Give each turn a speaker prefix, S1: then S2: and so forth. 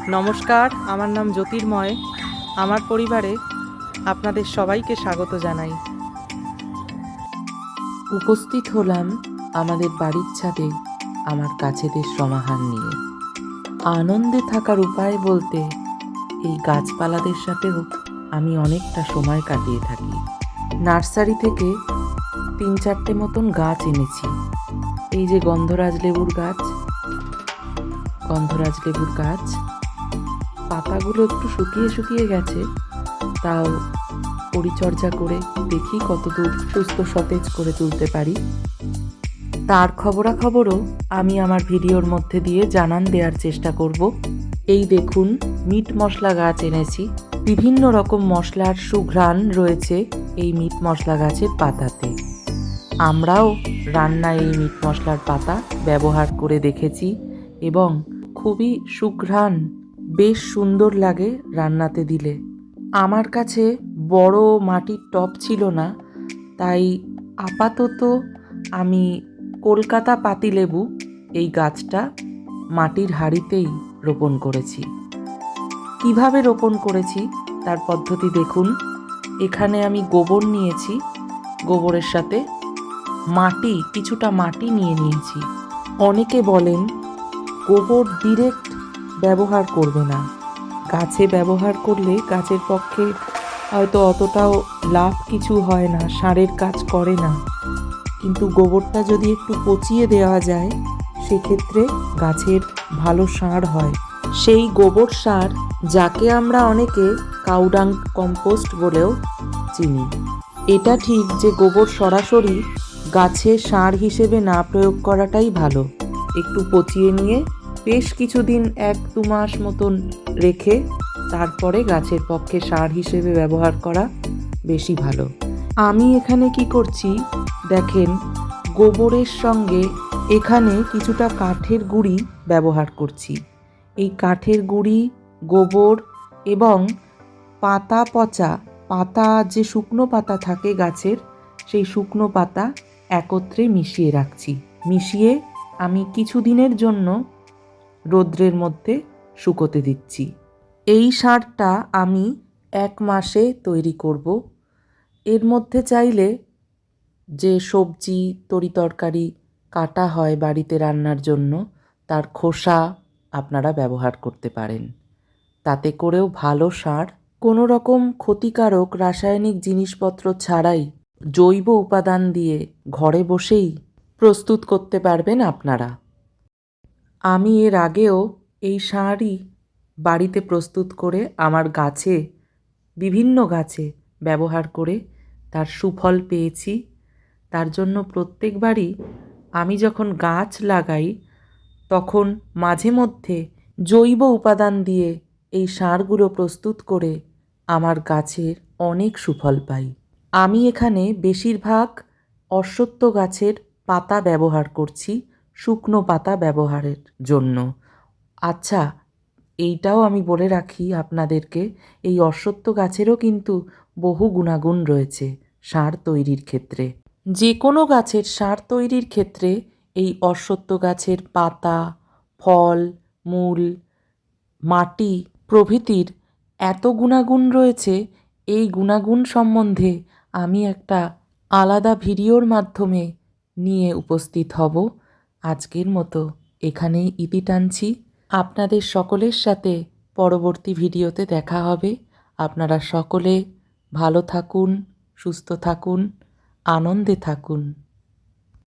S1: নমস্কার, আমার নাম জ্যোতির্ময়। আমার পরিবারে আপনাদের সবাইকে স্বাগত জানাই।
S2: উপস্থিত হলাম আমাদের বাড়ির ছাদে আমার কাছেদের সমাহার নিয়ে। আনন্দে থাকার উপায় বলতে এই গাছপালাদের সাথেও আমি অনেকটা সময় কাটিয়ে থাকি। নার্সারি থেকে 3-4টে মতন গাছ এনেছি। এই যে গন্ধরাজ লেবুর গাছ, পাতাগুলো একটু শুকিয়ে শুকিয়ে গেছে, তাও পরিচর্যা করে দেখি কতদূর সুস্থ সতেজ করে তুলতে পারি। তার খবরাখবরও আমি আমার ভিডিওর মধ্যে দিয়ে জানান দেওয়ার চেষ্টা করব। এই দেখুন, মিট মশলা গাছ এনেছি। বিভিন্ন রকম মশলার সুঘ্রাণ রয়েছে এই মিট মশলা গাছের পাতাতে। আমরাও রান্নায় এই মিট মশলার পাতা ব্যবহার করে দেখেছি এবং খুবই সুঘ্রাণ, বেশ সুন্দর লাগে রান্নাতে দিলে। আমার কাছে বড় মাটির টব ছিল না, তাই আপাতত আমি কলকাতা পাতিলেবু এই গাছটা মাটির হাঁড়িতেই রোপণ করেছি। কিভাবে রোপণ করেছি তার পদ্ধতি দেখুন। এখানে আমি গোবর নিয়েছি, গোবরের সাথে কিছুটা মাটি নিয়ে নিয়েছি। অনেকে বলেন গোবর ডিরেক্ট ব্যবহার করবে না, গাছে ব্যবহার করলে গাছের পক্ষে হয়তো অতটাও লাভ কিছু হয় না, সারের কাজ করে না। কিন্তু গোবরটা যদি একটু পচিয়ে দেওয়া যায় সেক্ষেত্রে গাছের ভালো সার হয়। সেই গোবর সার যাকে আমরা অনেকে কাউডাং কম্পোস্ট বলেও চিনি। এটা ঠিক যে গোবর সরাসরি গাছে সার হিসেবে না প্রয়োগ করাটাই ভালো। একটু পচিয়ে নিয়ে বেশ কিছুদিন 1-2 মাস মতন রেখে তারপরে গাছের পক্ষে সার হিসেবে ব্যবহার করা বেশি ভালো। আমি এখানে কি করছি দেখেন, গোবরের সঙ্গে এখানে কিছুটা কাঠের গুঁড়ি ব্যবহার করছি। এই কাঠের গুঁড়ি, গোবর এবং পাতা যে শুকনো পাতা থাকে গাছের, সেই শুকনো পাতা একত্রে মিশিয়ে রাখছি। মিশিয়ে আমি কিছুদিনের জন্য রোদ্রের মধ্যে শুকোতে দিচ্ছি। এই সারটা আমি 1 মাসে তৈরি করব। এর মধ্যে চাইলে যে সবজি তরিতরকারি কাটা হয় বাড়িতে রান্নার জন্য, তার খোসা আপনারা ব্যবহার করতে পারেন। তাতে করেও ভালো সার, কোনো রকম ক্ষতিকারক রাসায়নিক জিনিসপত্র ছাড়াই জৈব উপাদান দিয়ে ঘরে বসেই প্রস্তুত করতে পারবেন আপনারা। আমি এর আগেও এই সারই বাড়িতে প্রস্তুত করে আমার বিভিন্ন গাছে ব্যবহার করে তার সুফল পেয়েছি। তার জন্য প্রত্যেকবারই আমি যখন গাছ লাগাই তখন মাঝে মধ্যে জৈব উপাদান দিয়ে এই সারগুলো প্রস্তুত করে আমার গাছের অনেক সুফল পাই। আমি এখানে বেশিরভাগ অশ্বত্থ গাছের পাতা ব্যবহার করছি শুকনো পাতা ব্যবহারের জন্য। আচ্ছা, এইটাও আমি বলে রাখি আপনাদেরকে, এই অশ্বত্থ গাছেরও কিন্তু বহু গুণাগুণ রয়েছে সার তৈরির ক্ষেত্রে। যে কোনো গাছের সার তৈরির ক্ষেত্রে এই অশ্বত্থ গাছের পাতা, ফল, মূল, মাটি প্রভৃতির এত গুণাগুণ রয়েছে। এই গুণাগুণ সম্বন্ধে আমি একটা আলাদা ভিডিওর মাধ্যমে নিয়ে উপস্থিত হব। আজকের মতো এখানেই ইতি টানছি। আপনাদের সকলের সাথে পরবর্তী ভিডিওতে দেখা হবে। আপনারা সকলে ভালো থাকুন, সুস্থ থাকুন, আনন্দে থাকুন।